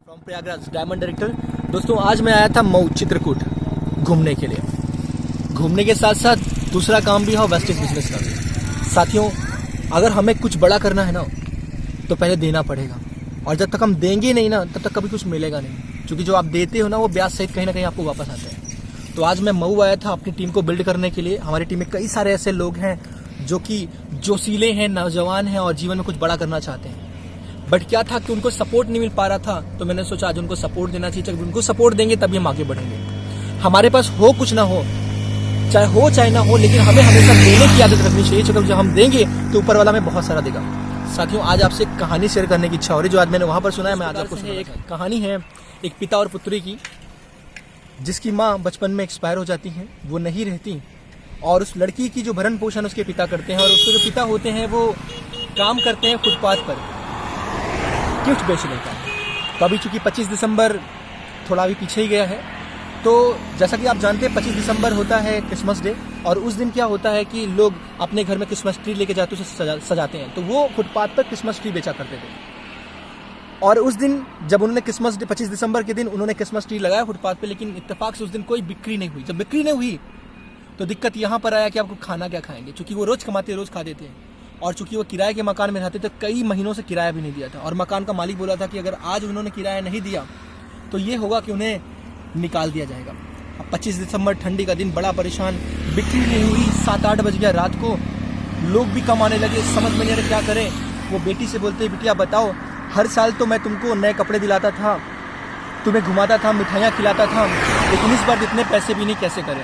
From Prayagraj diamond director. दोस्तों आज मैं आया था मऊ चित्रकूट घूमने के लिए। घूमने के साथ साथ दूसरा काम भी है, वेस्टेज बिजनेस का भी। साथियों, अगर हमें कुछ बड़ा करना है ना तो पहले देना पड़ेगा, और जब तक हम देंगे नहीं ना तब तक कभी कुछ मिलेगा नहीं, क्योंकि जो आप देते हो ना वो ब्याज सहित कहीं ना कहीं आपको वापस आता है। तो आज मैं मऊ आया था अपनी टीम को बिल्ड करने के लिए। हमारी टीम में कई सारे ऐसे लोग हैं जो कि जोशीले हैं, नौजवान हैं और जीवन में कुछ बड़ा करना चाहते हैं, बट क्या था कि उनको सपोर्ट नहीं मिल पा रहा था। तो मैंने सोचा आज उनको सपोर्ट देना चाहिए। जब उनको सपोर्ट देंगे तभी हम आगे बढ़ेंगे। हमारे पास हो कुछ ना हो, चाहे ना हो, लेकिन हमें हमेशा देने की आदत रखनी चाहिए, क्योंकि जब हम देंगे तो ऊपर वाला हमें बहुत सारा देगा। साथियों, आज आपसे एक कहानी शेयर करने की इच्छा हो रही है, जो आज मैंने वहां पर सुना है। मैं आज आपको एक कहानी है एक पिता और पुत्री की, जिसकी माँ बचपन में एक्सपायर हो जाती हैं, वो नहीं रहती, और उस लड़की की जो भरण पोषण उसके पिता करते हैं। और उसके जो पिता होते हैं वो काम करते हैं फुटपाथ पर गिफ्ट बेचने का। तो अभी चूंकि 25 दिसंबर थोड़ा अभी पीछे ही गया है, तो जैसा कि आप जानते हैं 25 दिसंबर होता है क्रिसमस डे, और उस दिन क्या होता है कि लोग अपने घर में क्रिसमस ट्री लेके जाते हैं, उसे सजाते हैं। तो वो फुटपाथ पर क्रिसमस ट्री बेचा करते थे। और उस दिन जब उन्होंने क्रिसमस डे 25 दिसंबर के दिन उन्होंने क्रिसमस ट्री लगाया फुटपाथ पे, लेकिन इत्तेफाक से उस दिन कोई बिक्री नहीं हुई। जब बिक्री नहीं हुई तो दिक्कत यहाँ पर आया कि आपको खाना क्या खाएंगे, क्योंकि वो रोज कमाते रोज खा देते हैं। और चूंकि वो किराए के मकान में रहते थे, कई महीनों से किराया भी नहीं दिया था, और मकान का मालिक बोला था कि अगर आज उन्होंने किराया नहीं दिया तो ये होगा कि उन्हें निकाल दिया जाएगा। अब 25 दिसंबर ठंडी का दिन, बड़ा परेशान, बिक्री नहीं हुई, 7-8 बज गया रात को, लोग भी कम आने लगे, समझ में नहीं आ रहा क्या करें। वो बेटी से बोलते, बिटिया बताओ, हर साल तो मैं तुमको नए कपड़े दिलाता था, तुम्हें घुमाता था, मिठाइयाँ खिलाता था, लेकिन इस बार इतने पैसे भी नहीं, कैसे करें।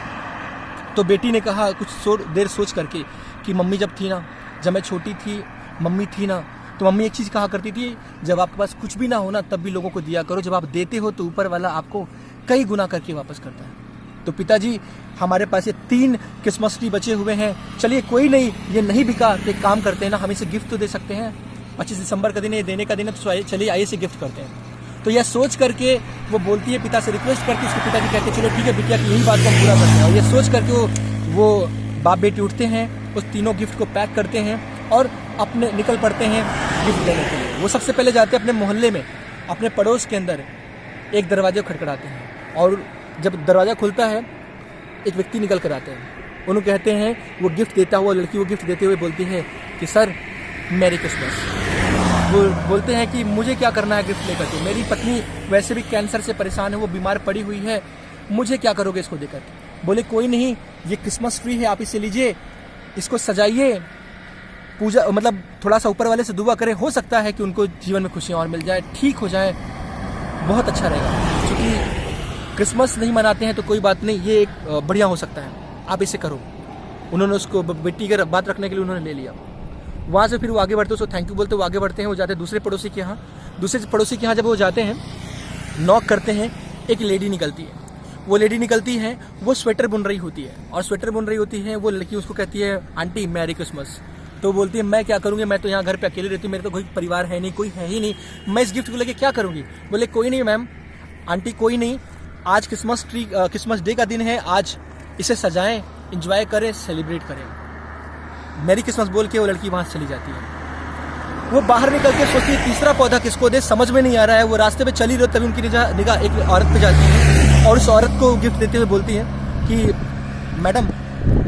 तो बेटी ने कहा कुछ देर सोच करके कि मम्मी जब थी ना, जब मैं छोटी थी, मम्मी थी ना, तो मम्मी एक चीज़ कहा करती थी, जब आपके पास कुछ भी ना हो ना तब भी लोगों को दिया करो, जब आप देते हो तो ऊपर वाला आपको कई गुना करके वापस करता है। तो पिताजी, हमारे पास ये 3 क्रिसमस ट्री बचे हुए हैं, चलिए कोई नहीं, ये नहीं बिका तो एक काम करते हैं ना, हम इसे गिफ्ट तो दे सकते हैं, 25 दिसंबर का दिन, ये देने का दिन है, तो चलिए आइए इसे गिफ्ट करते हैं। तो यह सोच करके वो बोलती है, पिता से रिक्वेस्ट करके, उसके पिताजी कहते हैं चलो ठीक है बिटिया की यही बात को हम पूरा करते हैं। और ये सोच करके वो बाप बेटी उठते हैं, उस तीनों गिफ्ट को पैक करते हैं और अपने निकल पड़ते हैं गिफ्ट देने के लिए। वो सबसे पहले जाते हैं अपने मोहल्ले में, अपने पड़ोस के अंदर एक दरवाजे को खटखटाते हैं, और जब दरवाज़ा खुलता है एक व्यक्ति निकल कर आते हैं। उन्होंने कहते हैं, वो गिफ्ट देता हुआ लड़की वो गिफ्ट देते हुए बोलती है कि सर मैरी क्रिसमस। वो बोलते हैं कि मुझे क्या करना है गिफ्ट लेकर के, मेरी पत्नी वैसे भी कैंसर से परेशान है, वो बीमार पड़ी हुई है, मुझे क्या करोगे इसको देकर। बोले कोई नहीं, ये क्रिसमस ट्री है, आप इसे लीजिए, इसको सजाइए, पूजा मतलब थोड़ा सा ऊपर वाले से दुआ करें, हो सकता है कि उनको जीवन में खुशियाँ और मिल जाए, ठीक हो जाए, बहुत अच्छा रहेगा। क्योंकि क्रिसमस नहीं मनाते हैं तो कोई बात नहीं, ये एक बढ़िया हो सकता है, आप इसे करो। उन्होंने उसको बेटी की बात रखने के लिए उन्होंने ले लिया। वहाँ से फिर वो आगे बढ़ते, उसको थैंक यू बोलते, वो आगे बढ़ते हैं, वो जाते हैं दूसरे पड़ोसी के यहाँ। दूसरे पड़ोसी के यहाँ जब वो जाते हैं, नॉक करते हैं, एक लेडी निकलती है। वो लेडी निकलती है, वो स्वेटर बुन रही होती है, और स्वेटर बुन रही होती है, वो लड़की उसको कहती है आंटी मैरी क्रिसमस। तो वो बोलती है मैं क्या करूँगी, मैं तो यहाँ घर पे अकेले रहती हूँ, मेरे तो कोई परिवार है नहीं, कोई है ही नहीं, मैं इस गिफ्ट को लेके क्या करूँगी। बोले कोई नहीं मैम, आंटी कोई नहीं, आज क्रिसमस डे का दिन है, आज इसे सजाएं, इंजॉय करें, सेलिब्रेट करें, मैरी क्रिसमस बोल के वो लड़की वहाँ से चली जाती है। वो बाहर निकल के सोचती है तीसरा पौधा किसको दे, समझ में नहीं आ रहा है। वो रास्ते पे चली रही, तभी उनकी निगाह एक औरत पे जाती है, और उस औरत को गिफ्ट देते हुए बोलती है कि मैडम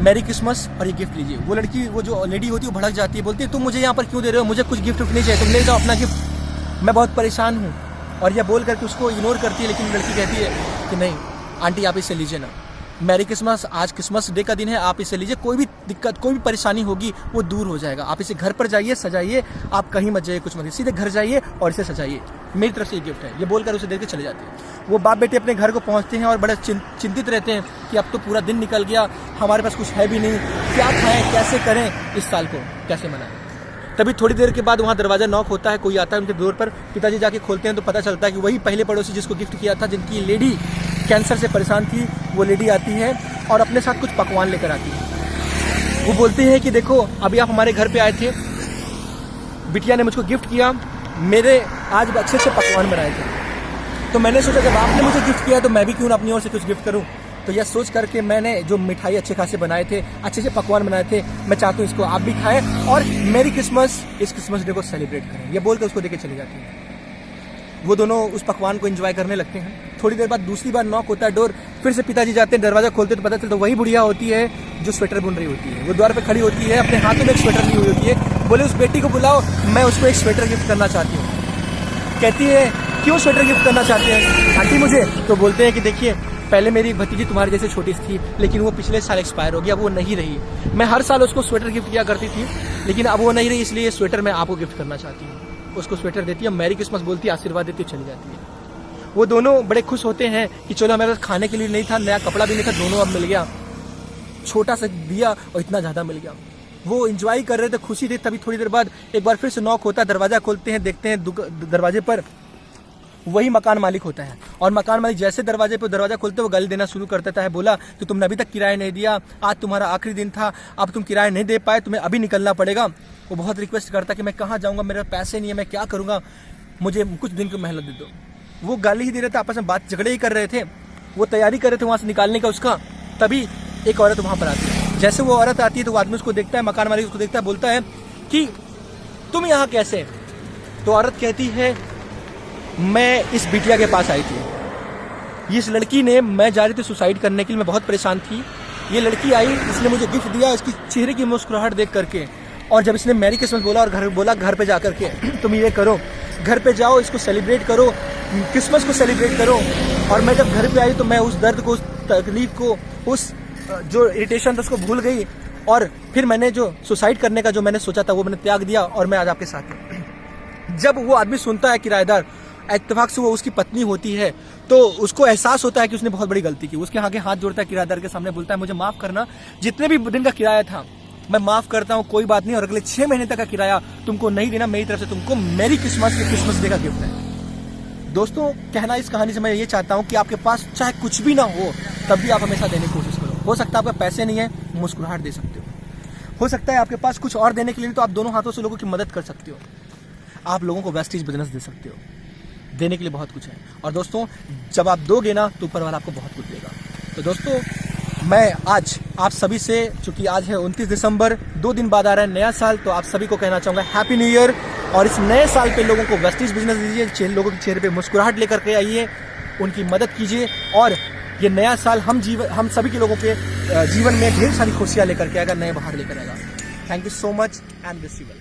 मैरी क्रिसमस और ये गिफ्ट लीजिए। वो लड़की, वो जो लेडी होती है, वो भड़क जाती है, बोलती है तुम मुझे यहाँ पर क्यों दे रहे हो, मुझे कुछ गिफ्ट नहीं चाहिए, तुम ले जाओ अपना गिफ्ट, मैं बहुत परेशान हूँ। और यह बोल करके उसको इग्नोर करती है, लेकिन लड़की कहती है कि नहीं आंटी आप इसे लीजिए ना, मैरी क्रिसमस, आज क्रिसमस डे का दिन है, आप इसे लीजिए, कोई भी दिक्कत कोई भी परेशानी होगी वो दूर हो जाएगा, आप इसे घर पर जाइए, सजाइए, आप कहीं मत जाइए, कुछ मत, सीधे घर जाइए और इसे सजाइए, मेरी तरफ से ये गिफ्ट है। ये बोलकर उसे दे के चले जाते हैं। वो बाप बेटे अपने घर को पहुंचते हैं और बड़े चिंतित रहते हैं कि अब तो पूरा दिन निकल गया, हमारे पास कुछ है भी नहीं, क्या खाएं, कैसे करें, इस साल को कैसे मनाएं। तभी थोड़ी देर के बाद वहाँ दरवाज़ा नॉक होता है, कोई आता है उनके डोर पर। पिताजी जाके खोलते हैं तो पता चलता है कि वही पहले पड़ोसी जिसको गिफ्ट किया था, जिनकी लेडी कैंसर से परेशान थी, वो लेडी आती है और अपने साथ कुछ पकवान लेकर आती है। वो बोलती है कि देखो अभी आप हमारे घर पे आए थे, बिटिया ने मुझको गिफ्ट किया, मेरे आज अच्छे से पकवान बनाए थे, तो मैंने सोचा जब आपने मुझे गिफ्ट किया तो मैं भी क्यों ना अपनी ओर से कुछ गिफ्ट करूं। तो यह सोच करके मैंने जो मिठाई अच्छे खासे बनाए थे, अच्छे से पकवान बनाए थे, मैं चाहता हूँ इसको आप भी खाएं और मेरी क्रिसमस, इस क्रिसमस डे को सेलिब्रेट करें। यह बोलकर उसको देके चली जाती है। वो दोनों उस पकवान को एंजॉय करने लगते हैं। थोड़ी देर बाद दूसरी बार नॉक होता है डोर, फिर से पिताजी जाते हैं, दरवाजा खोलते तो पता चलता वही बुढ़िया होती है जो स्वेटर बुन रही होती है। वो द्वार पे खड़ी होती है, अपने हाथों में एक स्वेटर ली हुई होती है। बोले उस बेटी को बुलाओ, मैं उसको एक स्वेटर गिफ्ट करना चाहती हूँ। कहती है क्यों स्वेटर गिफ्ट करना चाहते हैं आंटी मुझे? तो बोलते हैं कि देखिए पहले मेरी एक भतीजी तुम्हारे जैसे छोटी सी थी, लेकिन वो पिछले साल एक्सपायर हो गया, वो नहीं रही। मैं हर साल उसको स्वेटर गिफ्ट किया करती थी, लेकिन अब वो नहीं रही, इसलिए ये स्वेटर मैं आपको गिफ्ट करना चाहती हूँ। उसको स्वेटर देती है, मैरी क्रिसमस बोलती है, आशीर्वाद देती है, चली जाती है। वो दोनों बड़े खुश होते हैं कि चलो हमारे पास खाने के लिए नहीं था, नया कपड़ा भी नहीं था, दोनों अब मिल गया, छोटा सा दिया और इतना ज़्यादा मिल गया। वो एंजॉय कर रहे थे, खुशी थी। तभी थोड़ी देर बाद एक बार फिर से नॉक होता है, दरवाजा खोलते हैं, देखते हैं दरवाजे पर वही मकान मालिक होता है। और मकान मालिक जैसे दरवाजे पर दरवाजा खोलते वो गाली देना शुरू कर देता है। बोला तो तुमने अभी तक किराया नहीं दिया, आज तुम्हारा आखिरी दिन था, अब तुम किराया नहीं दे पाए, तुम्हें अभी निकलना पड़ेगा। वो बहुत रिक्वेस्ट करता है कि मैं कहाँ जाऊँगा, मेरे पैसे नहीं है, मैं क्या करूँगा, मुझे कुछ दिन की मोहलत दे दो। वो गाली ही दे रहे थे, आपस में बात झगड़े ही कर रहे थे, वो तैयारी कर रहे थे वहाँ से निकालने का उसका। तभी एक औरत वहाँ पर आती है। जैसे वो औरत आती है तो वो आदमी उसको देखता है, मकान मालिक उसको देखता है, बोलता है कि तुम यहाँ कैसे? तो औरत कहती है मैं इस बिटिया के पास आई थी, इस लड़की ने, मैं जा रही थी सुसाइड करने के लिए, मैं बहुत परेशान थी, ये लड़की आई, इसने मुझे गिफ्ट दिया, इसकी चेहरे की मुस्कुराहट देख करके, और जब इसने मैरी क्रिसमस बोला और घर पे जा करके तुम ये करो, घर पे जाओ, इसको सेलिब्रेट करो, क्रिसमस को सेलिब्रेट करो। और मैं जब घर पे आई तो मैं उस दर्द को, उस तकलीफ को, उस जो इरिटेशन था उसको भूल गई, और फिर मैंने जो सुसाइड करने का जो मैंने सोचा था वो मैंने त्याग दिया, और मैं आज आपके साथ हूँ। जब वो आदमी सुनता है किराएदार, इत्तेफाक से वो उसकी पत्नी होती है, तो उसको एहसास होता है कि उसने बहुत बड़ी गलती की। उसके आगे हाथ जोड़ता है किराएदार के सामने, बोलता है मुझे माफ करना, जितने भी दिन का किराया था मैं माफ करता हूँ, कोई बात नहीं, और अगले 6 महीने तक का किराया तुमको नहीं देना, मेरी तरफ से तुमको मैरी क्रिसमस की क्रिसमस डे का गिफ्ट है। दोस्तों, कहना इस कहानी से मैं ये चाहता हूँ कि आपके पास चाहे कुछ भी ना हो, तब भी आप हमेशा देने की कोशिश करो। हो सकता है आपके पैसे नहीं है, मुस्कुराहट दे सकते हो सकता है आपके पास कुछ और देने के लिए, तो आप दोनों हाथों से लोगों की मदद कर सकते हो, आप लोगों को वेस्टेज बिजनेस दे सकते हो। देने के लिए बहुत कुछ है, और दोस्तों जब आप दोगे ना तो ऊपर वाला आपको बहुत कुछ देगा। तो दोस्तों, मैं आज आप सभी से, चूंकि आज है 29 दिसंबर, 2 दिन बाद आ रहा है नया साल, तो आप सभी को कहना चाहूँगा हैप्पी न्यू ईयर। और इस नए साल पे लोगों को वेस्टेज बिजनेस दीजिए, लोगों के चेहरे पे मुस्कुराहट लेकर के आइए, उनकी मदद कीजिए, और ये नया साल हम सभी के लोगों के जीवन में ढेर सारी खुशियाँ लेकर के आएगा, नए बाहर लेकर आएगा। Thank you so much and bless you well.